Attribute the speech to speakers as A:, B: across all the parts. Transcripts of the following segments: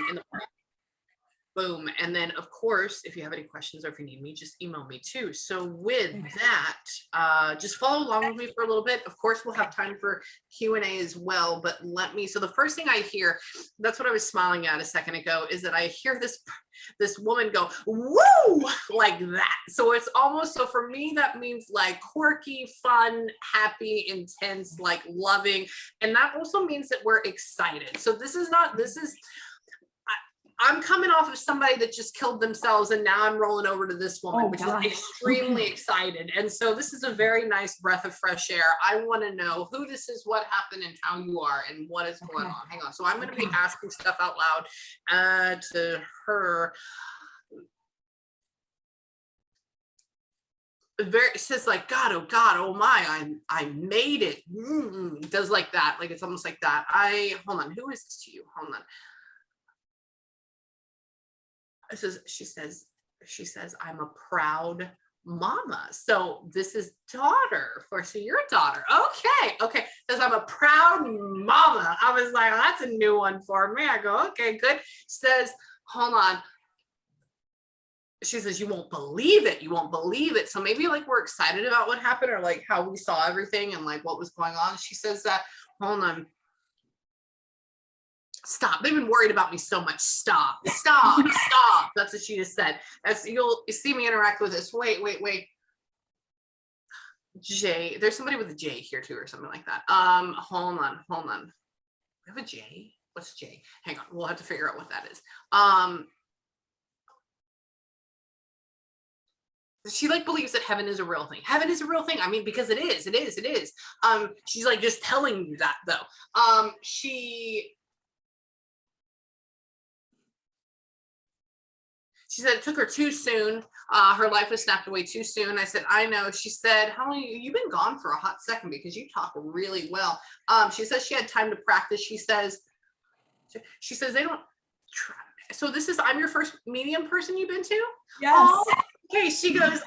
A: in the boom. And then of course, if you have any questions or if you need me, just email me too. So with that, just follow along with me for a little bit. Of course, we'll have time for Q&A as well, but so the first thing I hear, that's what I was smiling at a second ago, is that I hear this woman go, woo, like that. So it's almost, so for me, that means like quirky, fun, happy, intense, like loving. And that also means that we're excited. So I'm coming off of somebody that just killed themselves, and now I'm rolling over to this woman, which is extremely excited. And so this is a very nice breath of fresh air. I want to know who this is, what happened, and how you are, and what is going on. Hang on. So I'm going to be asking stuff out loud to her. It says like, God, oh my, I made it. It does like that. Like, it's almost like that. Hold on. Who is this to you? Hold on. She says, I'm a proud mama. So this is daughter so you're a daughter. Okay. Says I'm a proud mama. I was like, oh, that's a new one for me. I go, okay, good. Says, hold on. She says, you won't believe it. So maybe like we're excited about what happened, or like how we saw everything and like what was going on. She says that, hold on. Stop. They've been worried about me so much. Stop. That's what she just said. You'll see me interact with this. Wait. J. There's somebody with a J here too, or something like that. Hold on. We have a J. What's J? Hang on. We'll have to figure out what that is. She like believes that heaven is a real thing. Heaven is a real thing. I mean, because it is. She's like just telling you that though. She said it took her too soon. Her life was snapped away too soon. I said, I know. She said, how long you've been gone for a hot second because you talk really well. She says she had time to practice. She says they don't try. So I'm your first medium person you've been to?
B: Yes.
A: Oh, okay. She goes,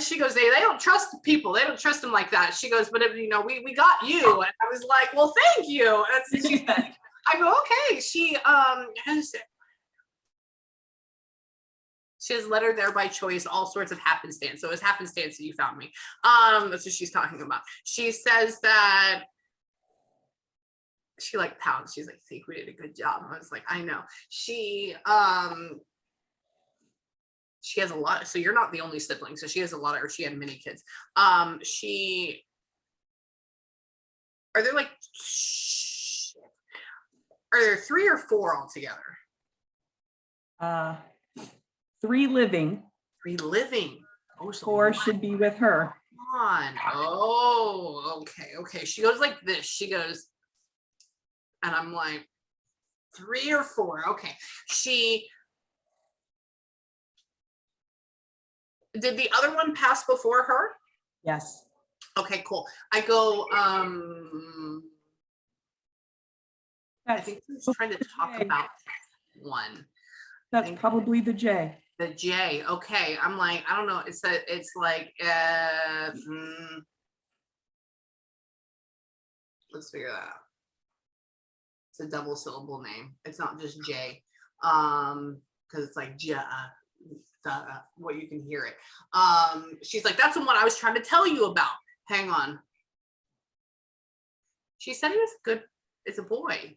A: she goes, they don't trust people. They don't trust them like that. She goes, but if, we got you. And I was like, well, thank you. That's what she said. I go, okay. She has led her there by choice, all sorts of happenstance. So it was happenstance that you found me. That's what she's talking about. She says that she like pounds. She's like, I think we did a good job. I was like, I know. She has a lot. So you're not the only sibling. So she has a lot, or she had many kids. Are there 3 or 4 altogether?
B: 3 living.
A: 3 living. Oh, so
B: 4 should be with her.
A: Come on. Oh, okay. She goes like this. She goes, and I'm like, 3 or 4. Okay. Did the other one pass before her?
B: Yes.
A: Okay, cool. I go, I think she's trying to talk about one.
B: That's probably the J.
A: The J. Okay. I'm like, I don't know. It's like, let's figure that out. It's a double syllable name. It's not just J. Because it's like what you can hear it. She's like, that's the one I was trying to tell you about. Hang on. She said he was good. It's a boy.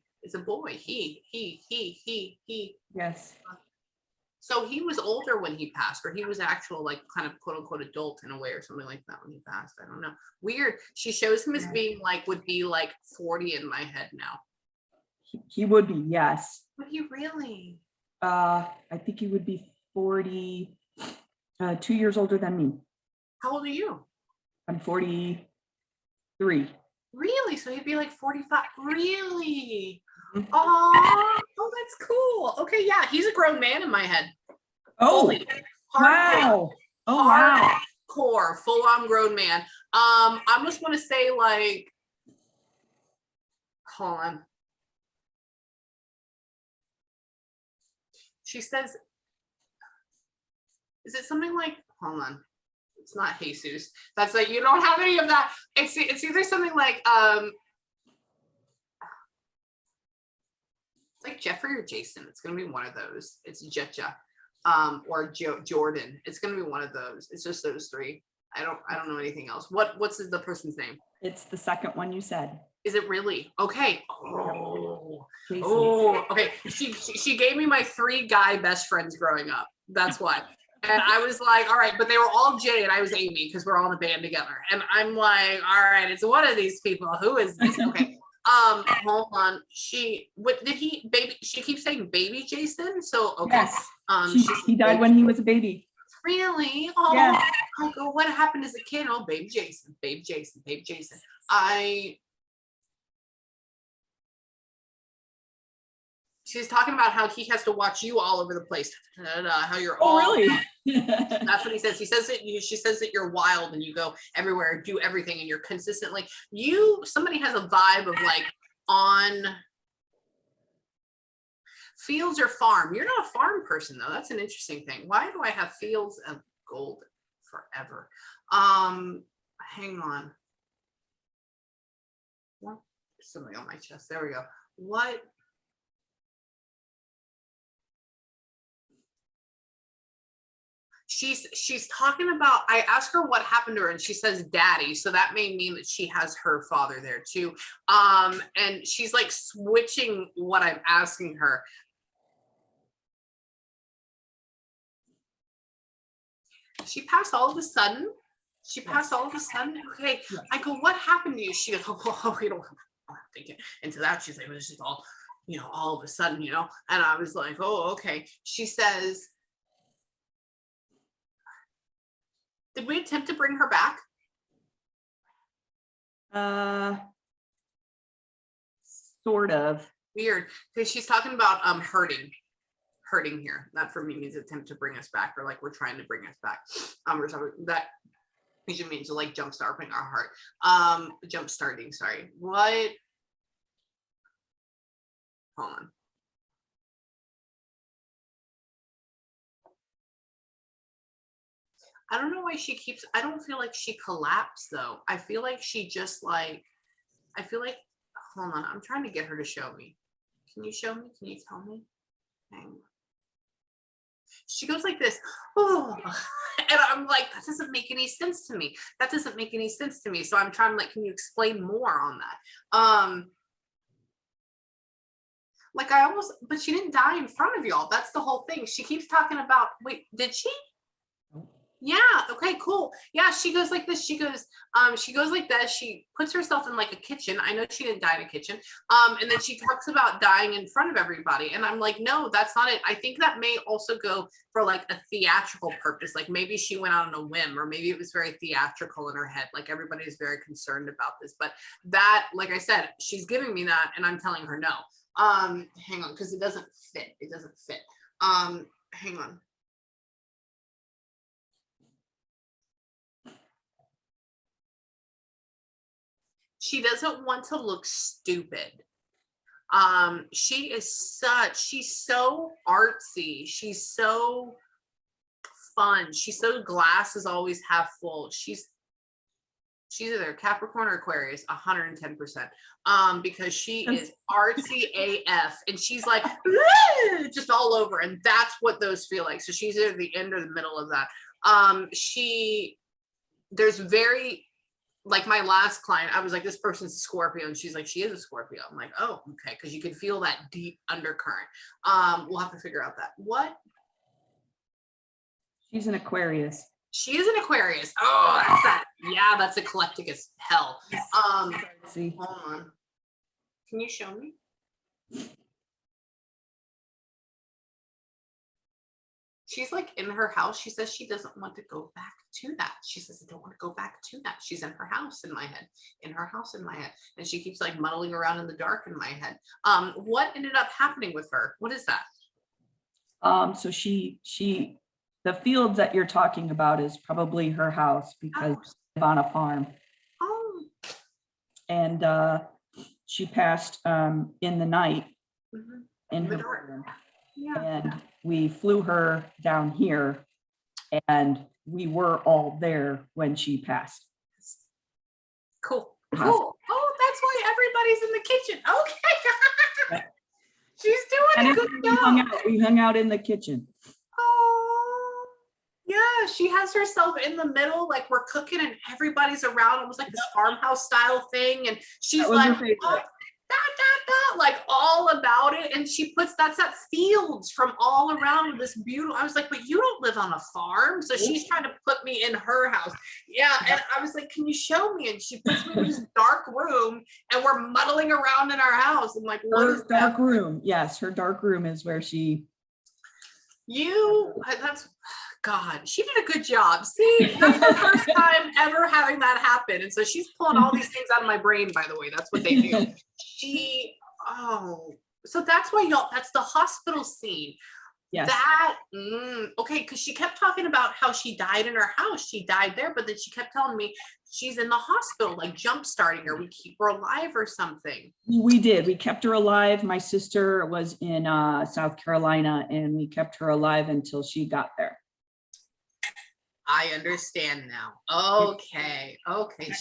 A: He.
B: Yes.
A: So he was older when he passed, or he was actual, like, kind of quote unquote adult in a way, or something like that when he passed. I don't know. Weird. She shows him as being like, would be like 40 in my head now.
B: He would be, yes.
A: Would he really?
B: I think he would be 40, 2 years older than me.
A: How old are you?
B: I'm 43.
A: Really? So he'd be like 45. Really? Oh, that's cool. Okay, yeah, he's a grown man in my head.
B: Oh, wow. Oh, wow.
A: Hardcore, full-on grown man. I just want to say, like, hold on. She says, is it something like, hold on. It's not Jesus. That's like, you don't have any of that. It's either something like, like Jeffrey or Jason. It's gonna be one of those. It's Jetja, or Jordan. It's gonna be one of those. It's just those three. I don't know anything else. What's the person's name?
B: It's the second one you said.
A: Is it really? Okay. Oh,
B: Jason.
A: oh, okay. She gave me my 3 guy best friends growing up. That's why. And I was like, all right, but they were all Jay and I was Amie because we're all in a band together. And I'm like, all right, it's one of these people. Who is this? Okay. Hold on. She keeps saying baby Jason. So okay.
B: Yes. He died when he was a baby.
A: Really? Oh,
B: yeah.
A: I go, what happened as a kid? Oh, baby Jason, baby Jason, baby Jason. She's talking about how he has to watch you all over the place. How you're all.
B: Oh, really?
A: That's what he says. He says that she says that you're wild and you go everywhere, do everything, and you're consistently. Somebody has a vibe of like on fields or farm. You're not a farm person though. That's an interesting thing. Why do I have fields of gold forever? Hang on. What? Something on my chest. There we go. What? She's talking about, I asked her what happened to her and she says daddy, so that may mean that she has her father there too. And she's like switching what I'm asking her. She passed all of a sudden. Okay. Yes. I go, what happened to you? She goes, oh, we don't think into that. She's like, it was just all, all of a sudden, and I was like, oh, okay. She says, did we attempt to bring her back?
B: Sort of.
A: Weird, because she's talking about hurting here. That for me means attempt to bring us back, or like we're trying to bring us back. Or something that usually means to like jump-starting our heart. Jump-starting, sorry. What? Hold on. I don't know why I don't feel like she collapsed though. I feel like she just like, hold on, I'm trying to get her to show me. Can you show me? Can you tell me? Hang on. She goes like this, oh, and I'm like, that doesn't make any sense to me. So I'm trying to like, can you explain more on that? Like but she didn't die in front of y'all. That's the whole thing. She keeps talking about, wait, did she? Yeah. Okay, cool. Yeah. She goes like this. She goes like that. She puts herself in like a kitchen. I know she didn't die in a kitchen. And then she talks about dying in front of everybody. And I'm like, no, that's not it. I think that may also go for like a theatrical purpose. Like maybe she went out on a whim, or maybe it was very theatrical in her head. Like everybody is very concerned about this, but that, like I said, she's giving me that and I'm telling her no. Hang on, because it doesn't fit. Hang on. She doesn't want to look stupid. She's so artsy. She's so fun. She's so glass is always half full. She's either Capricorn or Aquarius, 110%. Because she is artsy AF, and she's like just all over, and that's what those feel like. So she's either the end or the middle of that. There's very, like my last client, I was like, this person's a Scorpio, and she's like, she is a Scorpio. I'm like, oh, okay, because you can feel that deep undercurrent. We'll have to figure out that. What?
B: She's an Aquarius.
A: She is an Aquarius. Oh, that's that. Yeah, that's eclectic as hell.
B: See.
A: Hold on. Can you show me? She's like in her house. She says she doesn't want to go back to that. She says, I don't want to go back to that. She's in her house in my head, And she keeps like muddling around in the dark in my head. What ended up happening with her? What is that?
B: So the fields that you're talking about is probably her house, because she's on a farm.
A: Oh.
B: And she passed in the night in her room.
A: Yeah.
B: And we flew her down here, and we were all there when she passed.
A: Cool. Oh, that's why everybody's in the kitchen. Okay. She's doing a good job.
B: We hung out in the kitchen.
A: Oh, yeah, she has herself in the middle, like we're cooking and everybody's around. It was like this farmhouse style thing. And she's like, oh, da, da, da, like all about it. And she puts, that's at fields from all around this beautiful. I was like, but you don't live on a farm. So she's trying to put me in her house. Yeah. And I was like, can you show me? And she puts me in this dark room and we're muddling around in our house. I'm like, what is that?
B: Dark room. Yes, her dark room is where she.
A: That's God, she did a good job. See, that's the first time ever having that happen. And so she's pulling all these things out of my brain, by the way. That's what they do. So that's why y'all, that's the hospital scene.
B: Yes.
A: Okay, because she kept talking about how she died in her house. She died there, but then she kept telling me she's in the hospital, like jump starting her. We keep her alive or something.
B: We did. We kept her alive. My sister was in South Carolina and we kept her alive until she got there.
A: I understand now. Okay.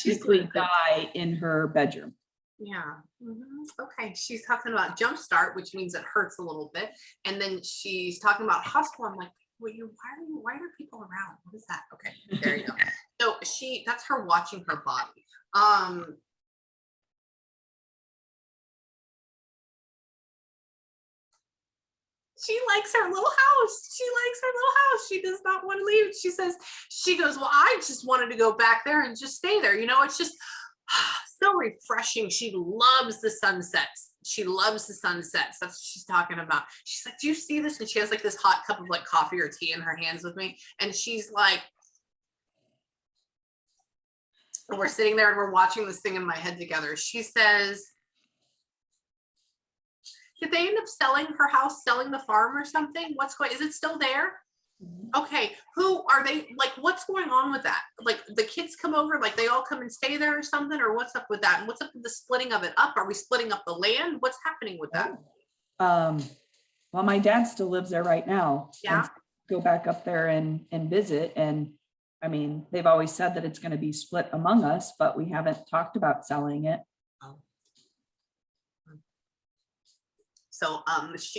B: She's going to die in her bedroom.
A: Yeah. Okay. She's talking about jumpstart, which means it hurts a little bit. And then she's talking about hospital. I'm like, why are people around? What is that? Okay. There you go. So that's her watching her body. She likes her little house. She does not want to leave. She goes, well, I just wanted to go back there and just stay there. You know, it's just so refreshing. She loves the sunsets. That's what she's talking about. She's like, do you see this? And she has like this hot cup of like coffee or tea in her hands with me. And she's like, we're sitting there and we're watching this thing in my head together. She says, did they end up selling her house, selling the farm or something? Is it still there? Okay, who are they? Like, what's going on with that? Like, the kids come over, like they all come and stay there or something, or what's up with that? And what's up with the splitting of it up? Are we splitting up the land? What's happening with that?
B: Well, my dad still lives there right now.
A: Yeah.
B: Go back up there and visit. And I mean, they've always said that it's going to be split among us, but we haven't talked about selling it.
A: Oh. So I'll just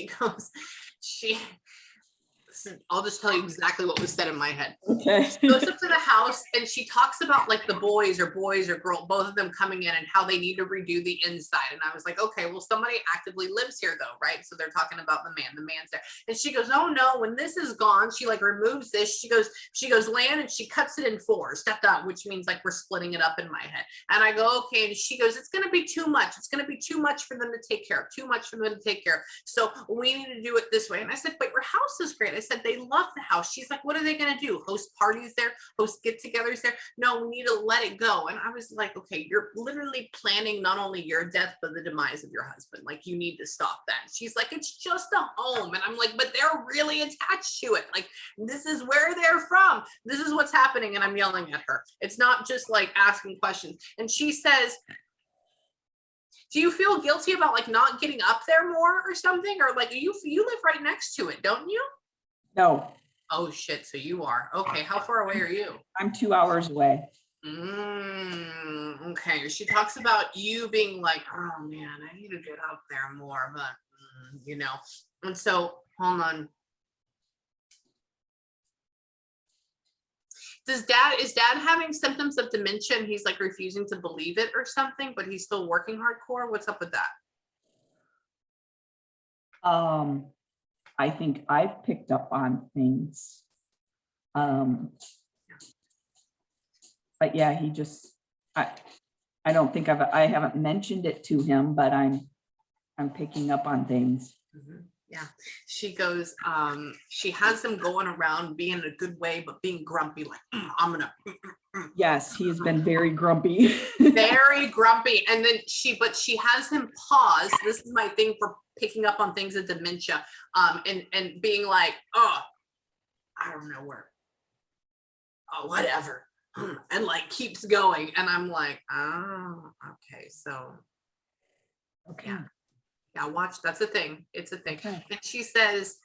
A: tell you exactly what was said in my head.
B: Okay.
A: She goes up to the house and she talks about like the boys or girl, both of them coming in and how they need to redo the inside. And I was like, okay, well, somebody actively lives here though, right? So they're talking about the man's there. And she goes, oh no, when this is gone, she like removes this. She goes land and she cuts it in 4, stepped out, which means like we're splitting it up in my head. And I go, okay. And she goes, it's going to be too much. It's going to be too much for them to take care of. So we need to do it this way. And I said, but your house is great. I said, they love the house. She's like, what are they going to do? Host parties there? Host get-togethers there? No, we need to let it go. And I was like, okay, you're literally planning not only your death, but the demise of your husband. Like, you need to stop that. She's like, it's just a home. And I'm like, but they're really attached to it. Like, this is where they're from. This is what's happening. And I'm yelling at her. It's not just like asking questions. And she says, do you feel guilty about like not getting up there more or something? Or like, you live right next to it, don't you?
B: No.
A: Oh shit, so you are. Okay, how far away are you?
B: I'm 2 hours away.
A: Okay, she talks about you being like, oh man, I need to get up there more, but you know. And so, hold on. Is dad having symptoms of dementia and he's like refusing to believe it or something, but he's still working hardcore? What's up with that?
B: I think I've picked up on things. But yeah, he just, I don't think I haven't mentioned it to him, but I'm picking up on things.
A: Yeah, she goes, she has him going around being in a good way, but being grumpy, like, I'm gonna.
B: Yes, he's been very grumpy.
A: Very grumpy. And then she has him pause. This is my thing for picking up on things of dementia. And being like, oh, I don't know where. Oh, whatever. And like keeps going. And I'm like, oh, okay. So,
B: Okay.
A: Yeah, watch. That's a thing. It's a thing.
B: Okay.
A: And she says,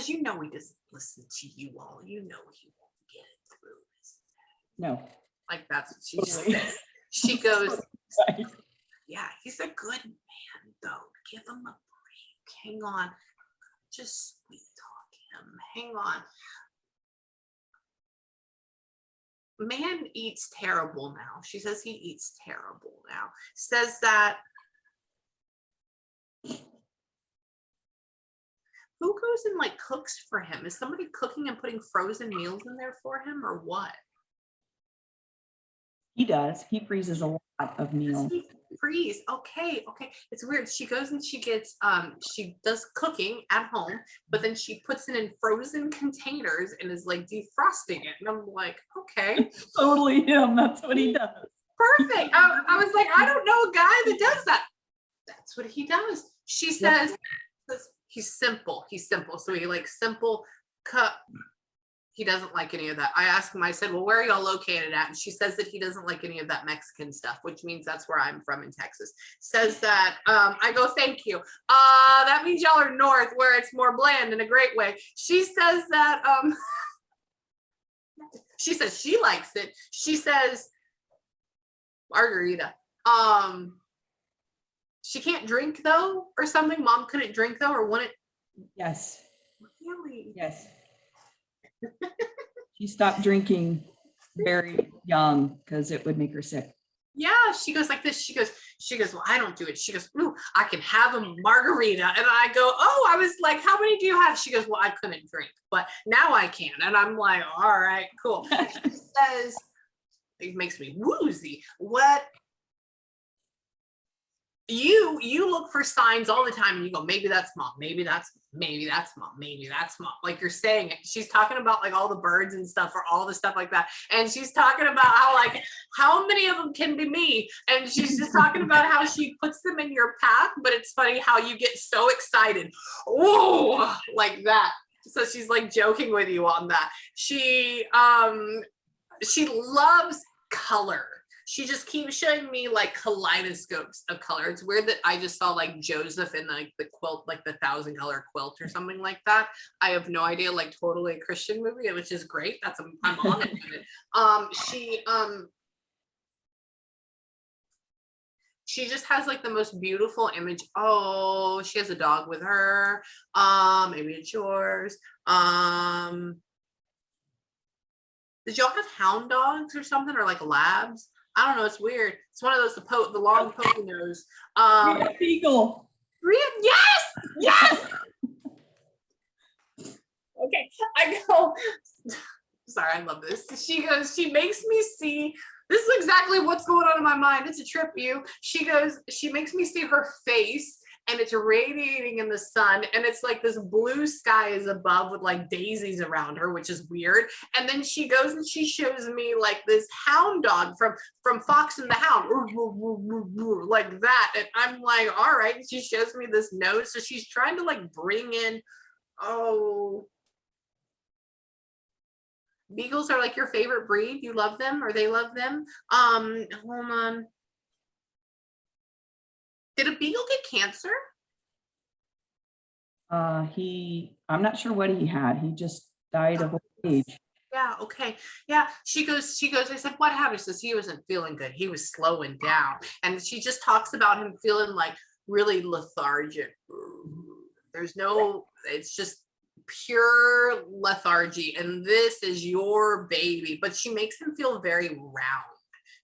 A: you know, he doesn't listen to you all. You know, he won't get it through.
B: No.
A: Like, that's what she just said. She goes, Yeah, he's a good man though. Give him a break. Hang on. Just sweet talk him. Hang on. Man eats terrible now. She says he eats terrible now. Says that who goes and like cooks for him? Is somebody cooking and putting frozen meals in there for him or what?
B: He does. He freezes a lot of
A: Does
B: meals.
A: he freeze? Okay, okay. It's weird. She goes and she gets she does cooking at home, but then she puts it in frozen containers and is like defrosting it. And I'm like, okay.
B: Totally him. That's what he does.
A: Perfect. I was like, I don't know a guy that does that. That's what he does. She says he's simple. He's simple. So he like simple cut. He doesn't like any of that. I asked him, I said, well, where are y'all located at? And she says that he doesn't like any of that Mexican stuff, which means that's where I'm from in Texas. Says that, I go, thank you. That means y'all are north where it's more bland in a great way. She says that, she says she likes it. She says, margarita. She can't drink though, or something. Mom couldn't drink though, or wouldn't.
B: Yes.
A: Really?
B: Yes. She stopped drinking very young because it would make her sick.
A: Yeah, she goes like this. She goes, well, I don't do it. She goes, ooh, I can have a margarita. And I go, oh, I was like, how many do you have? She goes, well, I couldn't drink, but now I can. And I'm like, all right, cool. She says, it makes me woozy. What? You look for signs all the time and you go, maybe that's mom, maybe that's mom, maybe that's mom. Like you're saying it. She's talking about like all the birds and stuff or all the stuff like that. And she's talking about how like how many of them can be me. And she's just talking about how she puts them in your path, but it's funny how you get so excited. Oh, like that. So she's like joking with you on that. She loves color. She just keeps showing me like kaleidoscopes of color. It's weird that I just saw like Joseph in like the quilt, like the 1,000-color quilt or something like that. I have no idea, like totally a Christian movie, which is great. I'm on it. She just has like the most beautiful image. Oh, she has a dog with her. Maybe it's yours. Did y'all have hound dogs or something, or like labs? I don't know. It's weird. It's one of those, the long pokey nose.
B: Beagle.
A: Yes, yes. Okay, I go. Sorry, I love this. She goes. She makes me see. This is exactly what's going on in my mind. It's a trip view. She goes. She makes me see her face. And it's radiating in the sun, and it's like this blue sky is above with like daisies around her, which is weird. And then she goes and she shows me like this hound dog from Fox and the Hound, like that. And I'm like, all right. And she shows me this nose, so she's trying to like bring in. Oh, beagles are like your favorite breed. You love them, or they love them. Hold on. Did a beagle get cancer?
B: I'm not sure what he had. He just died of old age.
A: Yeah, okay. Yeah, she goes, I said, what happened? She says he wasn't feeling good. He was slowing down. And she just talks about him feeling like really lethargic. There's no, it's just pure lethargy. And this is your baby. But she makes him feel very round.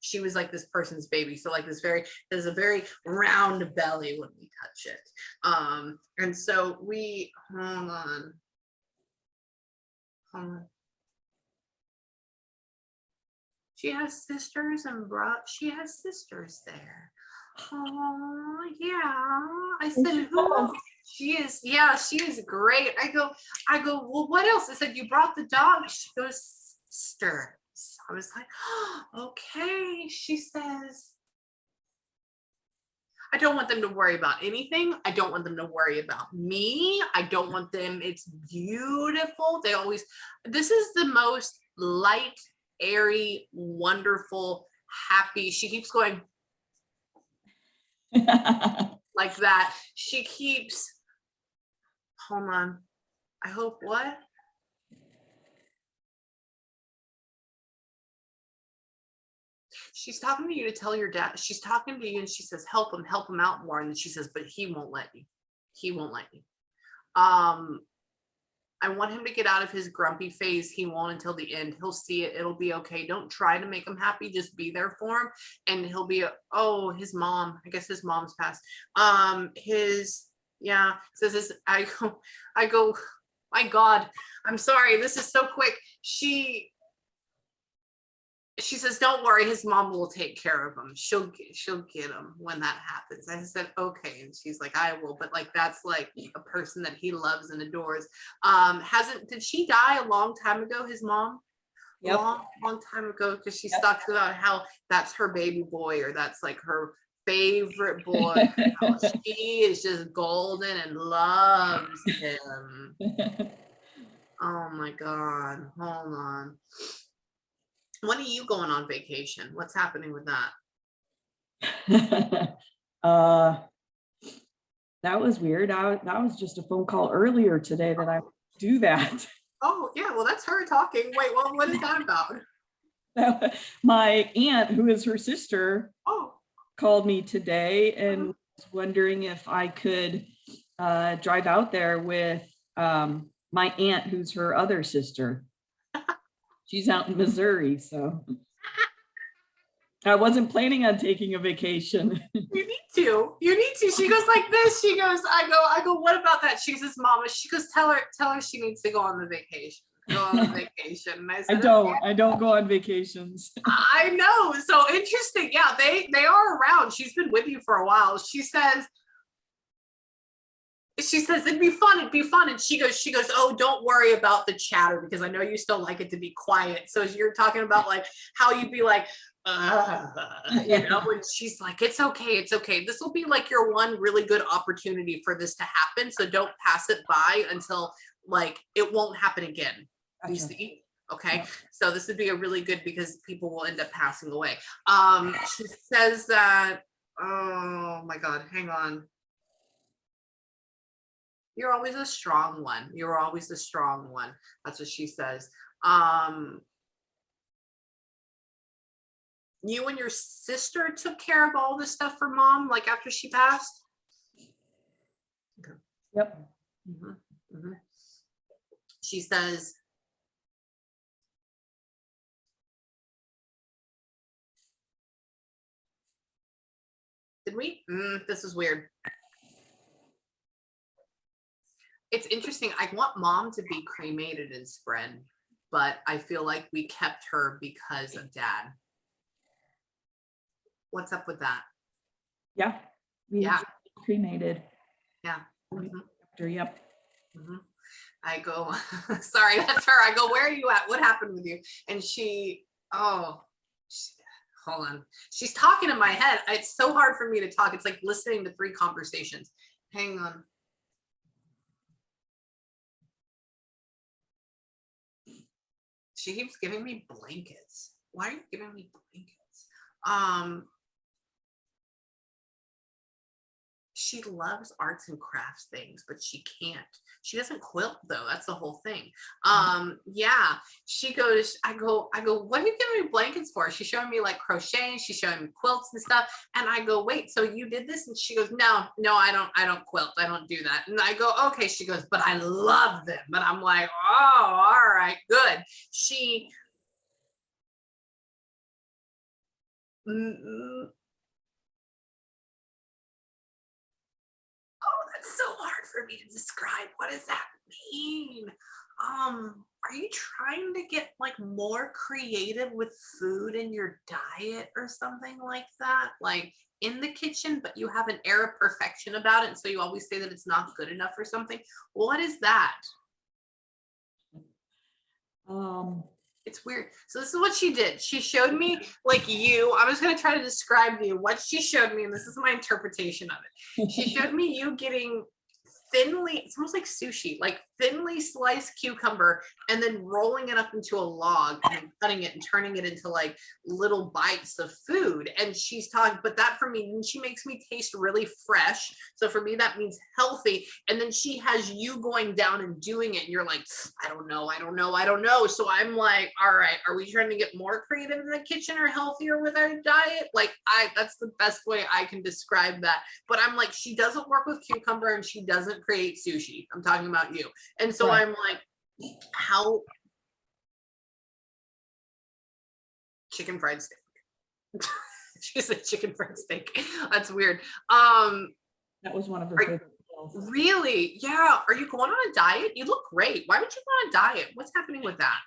A: She was like this person's baby. So like there's a very round belly when we touch it. And so we, hold on. She has sisters and she has sisters there. Oh yeah. I said, who? She is, yeah, she is great. I go, well, what else? I said, you brought the dog. She goes, sister. So I was like, oh, okay. She says, I don't want them to worry about anything. I don't want them to worry about me. I don't want them, it's beautiful. This is the most light, airy, wonderful, happy. She keeps going like that. She keeps, hold on. I hope what? she's talking to you to tell your dad. She's talking to you and she says, help him out more. And then she says, but he won't let you. He won't let you. I want him to get out of his grumpy phase. He won't until the end. He'll see it. It'll be okay. Don't try to make him happy. Just be there for him. And he'll be, oh, his mom. I guess his mom's passed. Yeah. Says this. I go, my God, I'm sorry. This is so quick. She says, don't worry, his mom will take care of him. She'll get him when that happens. I said, okay. And she's like, I will. But like, that's like a person that he loves and adores. Did she die a long time ago, his mom?
B: Yep.
A: Long time ago, because she
B: Yep.
A: talks about how that's her baby boy, or that's like her favorite boy. She is just golden and loves him. Oh my God. Hold on. When are you going on vacation? What's happening with that?
B: That was weird. That was just a phone call earlier today that I do that.
A: Oh yeah, well that's her talking. Wait, well, what is that about?
B: My aunt, who is her sister,
A: Oh,
B: called me today and was wondering if I could drive out there with my aunt, who's her other sister. She's out in Missouri, so I wasn't planning on taking a vacation.
A: you need to. She goes like this. She goes, I go, what about that? She says, Mama. She goes, tell her she needs to go on the vacation. Go on the vacation. And I said,
B: I don't go on vacations.
A: I know. So interesting. Yeah, they are around. She's been with you for a while. She says it'd be fun. And she goes, oh, don't worry about the chatter, because I know you still like it to be quiet. So you're talking about like how you'd be like, and she's like, it's okay. This will be like your one really good opportunity for this to happen. So don't pass it by until like it won't happen again. You see? Okay. Yeah. So this would be a really good, because people will end up passing away. She says that, oh my God, hang on. You're always a strong one. You're always a strong one. That's what she says. You and your sister took care of all this stuff for Mom, like after she passed? Okay.
B: Yep.
A: Mm-hmm. Mm-hmm. She says, did we? This is weird. It's interesting. I want Mom to be cremated and spread, but I feel like we kept her because of Dad. What's up with that?
B: Yeah.
A: Yeah.
B: Cremated.
A: Yeah. Mm-hmm.
B: After, yep.
A: Mm-hmm. I go, sorry, that's her. I go, where are you at? What happened with you? And hold on. She's talking in my head. It's so hard for me to talk. It's like listening to 3 conversations. Hang on. She keeps giving me blankets. Why are you giving me blankets? She loves arts and crafts things, but she can't. She doesn't quilt though. That's the whole thing. Yeah. She goes, I go, what are you giving me blankets for? She's showing me like crocheting. She's showing me quilts and stuff. And I go, wait, so you did this? And she goes, no, I don't quilt. I don't do that. And I go, okay. She goes, but I love them. But I'm like, oh, all right, good. That's so hard for me to describe. What does that mean? Are you trying to get like more creative with food in your diet or something like that? Like in the kitchen, but you have an air of perfection about it. And so you always say that it's not good enough or something. What is that? It's weird. So this is what she did. She showed me like I'm just going to try to describe to you what she showed me. And this is my interpretation of it. She showed me you getting it's almost like sushi, like thinly sliced cucumber and then rolling it up into a log and cutting it and turning it into like little bites of food. And she's talking, but that for me, she makes me taste really fresh. So for me, that means healthy. And then she has you going down and doing it. And you're like, I don't know. So I'm like, all right, are we trying to get more creative in the kitchen or healthier with our diet? Like that's the best way I can describe that. But I'm like, she doesn't work with cucumber and she doesn't create sushi. I'm talking about you. And so
B: Right.
A: I'm like, how? Chicken fried steak. She said chicken fried steak. That's weird.
B: That was one of her favorite meals.
A: Really? Yeah. Are you going on a diet? You look great. Why would you go on a diet? What's happening with that?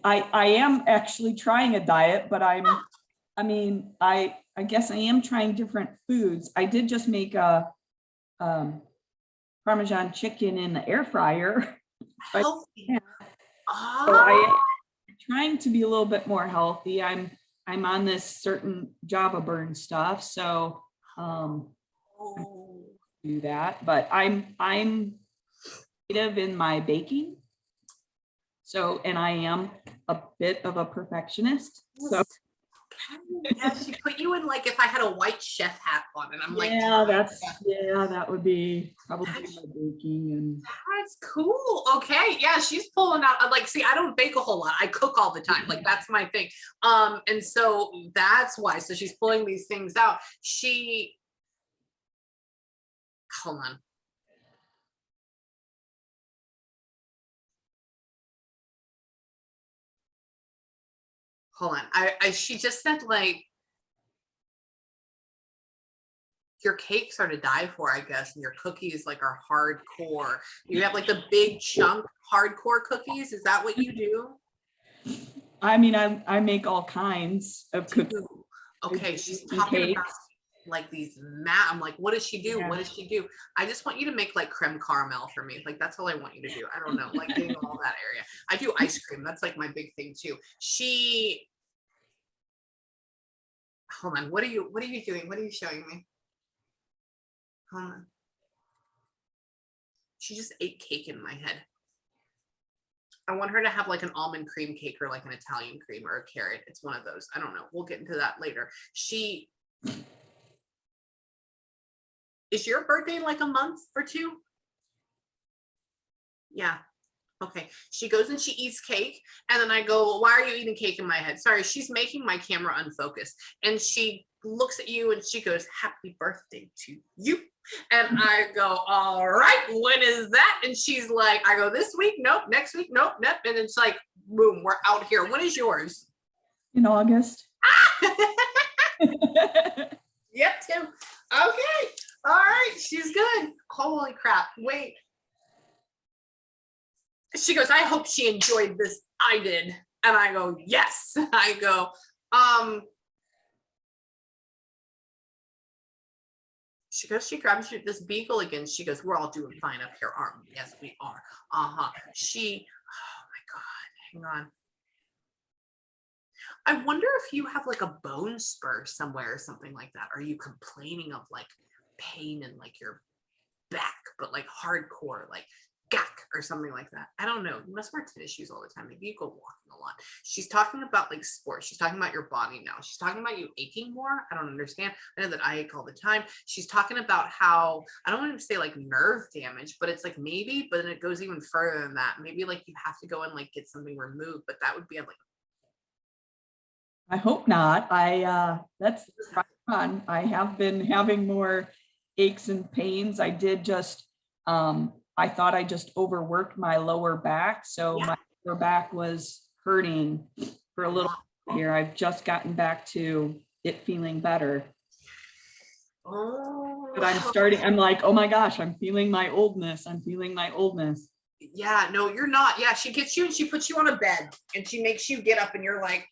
B: I am actually trying a diet, but I guess I am trying different foods. I did just make a Parmesan chicken in the air fryer.
A: Healthy.
B: So
A: Oh.
B: I'm trying to be a little bit more healthy. I'm on this certain Java burn stuff, so do that. But I'm creative in my baking. So, and I am a bit of a perfectionist. So
A: Yeah, she put you in like if I had a white chef hat on, and I'm like,
B: that would be probably my baking. And
A: that's cool. Okay, yeah, she's pulling out. Like, see, I don't bake a whole lot. I cook all the time. Like that's my thing. And so that's why. So she's pulling these things out. Hold on. Hold on. She just said like your cakes are to die for, I guess, and your cookies like are hardcore. You have like the big chunk hardcore cookies. Is that what you do?
B: I mean, I make all kinds of cookies.
A: Okay, she's talking
B: cakes.
A: about like these I'm like, what does she do?
B: Yeah.
A: What does she do? I just want you to make like creme caramel for me. Like that's all I want you to do. I don't know, like getting all that area. I do ice cream. That's like my big thing too. Hold on. What are you doing? What are you showing me? Hold on. She just ate cake in my head. I want her to have like an almond cream cake or like an Italian cream or a carrot. It's one of those. I don't know. We'll get into that later. Is your birthday like a month or two? Yeah. Okay. She goes and she eats cake. And then I go, well, why are you eating cake in my head? Sorry, she's making my camera unfocused. And she looks at you and she goes, happy birthday to you. And I go, all right, when is that? And she's like, I go, this week? Nope. Next week? Nope. Nope. And it's like, boom, we're out here. When is yours?
B: In August.
A: Yep, Tim. Okay. All right. She's good. Holy crap. Wait. She goes, I hope she enjoyed this. I did. And I go, yes. I go, she goes, she grabs this beagle again. She goes, we're all doing fine up here, aren't we? Yes, we are. Oh my God, hang on. I wonder if you have like a bone spur somewhere or something like that. Are you complaining of like pain in like your back, but like hardcore, like gack or something like that? I don't know. You must wear tennis shoes all the time. Maybe you go walking a lot. She's talking about like sports. She's talking about your body now. She's talking about you aching more. I don't understand. I know that I ache all the time. She's talking about how, I don't want to say like nerve damage, but it's like maybe, but then it goes even further than that. Maybe like you have to go and like get something removed, but that would be like,
B: I hope not. That's fun. I have been having more aches and pains. I did just, I thought I just overworked my lower back. So my lower back was hurting for a little bit here. I've just gotten back to it feeling better.
A: oh,
B: But I'm like, oh my gosh, I'm feeling my oldness. I'm feeling my oldness.
A: yeah, no, you're not. Yeah, she gets you and she puts you on a bed and she makes you get up and you're like,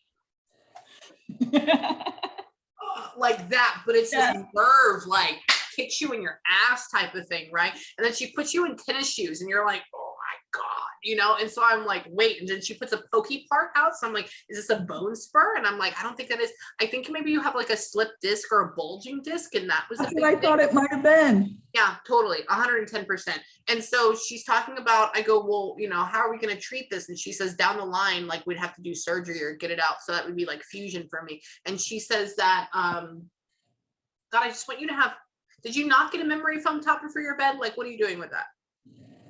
A: like that, but it's this nerve like kicks you in your ass type of thing, right? And then she puts you in tennis shoes and you're like, oh my God, you know? And so I'm like, wait, and then she puts a pokey part out. So I'm like, is this a bone spur? And I'm like, I don't think that is. I think maybe you have like a slip disc or a bulging disc. And that was
B: That's
A: a
B: what I
A: big
B: thought
A: thing.
B: it might have been.
A: Yeah, totally. 110%. And so she's talking about, I go, well, you know, how are we going to treat this? And she says down the line, like we'd have to do surgery or get it out. So that would be like fusion for me. And she says that, God, I just want you to have, did you not get a memory foam topper for your bed? Like, what are you doing with that?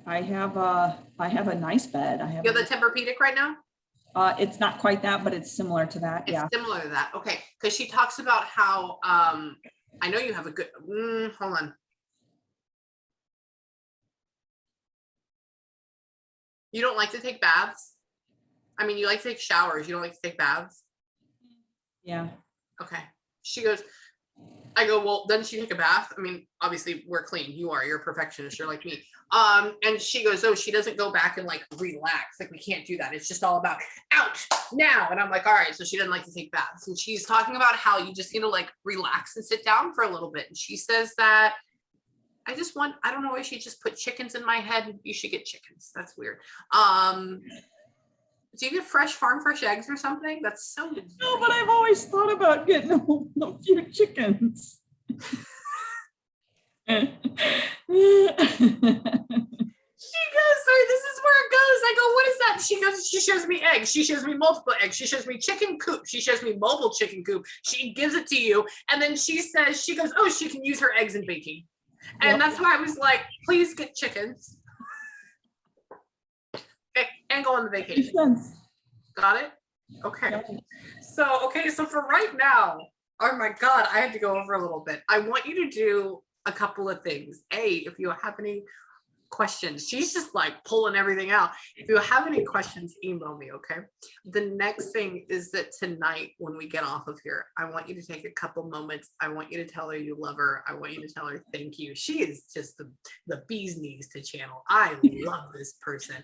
B: I have a nice bed. I have
A: You have the Tempur-Pedic right now?
B: it's not quite that, but it's similar to that.
A: It's
B: Yeah.
A: similar to that. Okay. Because she talks about how, I know you have a good, hold on. You don't like to take baths? I mean, you like to take showers. You don't like to take baths?
B: Yeah.
A: Okay. She goes, I go, well, doesn't she take a bath? I mean, obviously we're clean. You're a perfectionist. You're like me. And she goes, oh, she doesn't go back and like relax. Like we can't do that. It's just all about out now. And I'm like, all right. So she doesn't like to take baths. And she's talking about how you just need to like relax and sit down for a little bit. And she says that I don't know why she just put chickens in my head. You should get chickens. That's weird. Do you get farm fresh eggs or something? That's so weird.
B: No, but I've always thought about getting a few chickens.
A: She goes, sorry, this is where it goes. I go, what is that? She goes, she shows me eggs. She shows me multiple eggs. She shows me chicken coop. She shows me mobile chicken coop. She gives it to you. And then she says, she goes, oh, she can use her eggs in baking. And that's why I was like, please get chickens. Okay, and go on the vacation. Got it? Okay. So for right now, oh my God, I had to go over a little bit. I want you to do a couple of things. If you have any questions, she's just like pulling everything out. If you have any questions, email me, okay? The next thing is that tonight when we get off of here, I want you to take a couple moments. I want you to tell her you love her. I want you to tell her thank you. She is just the bee's knees to channel. I love this person.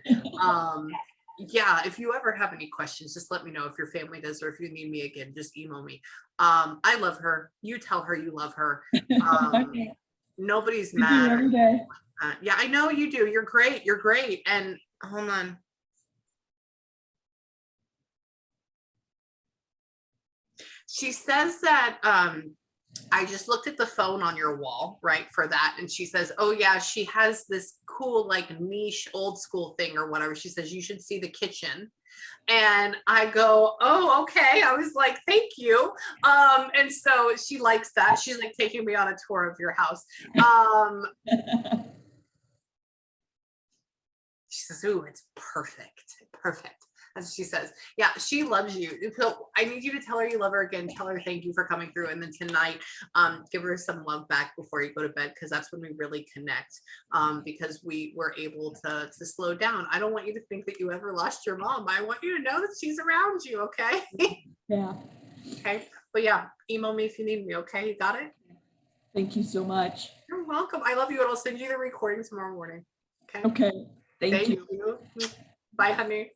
A: Yeah, if you ever have any questions, just let me know. If your family does, or if you need me again, just email me. I love her. You tell her you love her. Nobody's mad.
B: Every day.
A: Yeah, I know you do. You're great. You're great. And hold on. She says that I just looked at the phone on your wall, right, for that. And she says, oh yeah, she has this cool, like niche old school thing or whatever. She says, you should see the kitchen. And I go, oh, okay. I was like, thank you. And so she likes that. She's like taking me on a tour of your house. She says, ooh, it's perfect. Perfect. As she says, yeah, she loves you. So I need you to tell her you love her again. Tell her thank you for coming through. And then tonight, give her some love back before you go to bed, because that's when we really connect, because we were able to slow down. I don't want you to think that you ever lost your mom. I want you to know that she's around you, okay?
B: Yeah.
A: Okay. But yeah, email me if you need me, okay? You got it?
B: Thank you so much.
A: You're welcome. I love you, and I'll send you the recording tomorrow morning. Okay?
B: Okay. Thank you.
A: Bye, honey.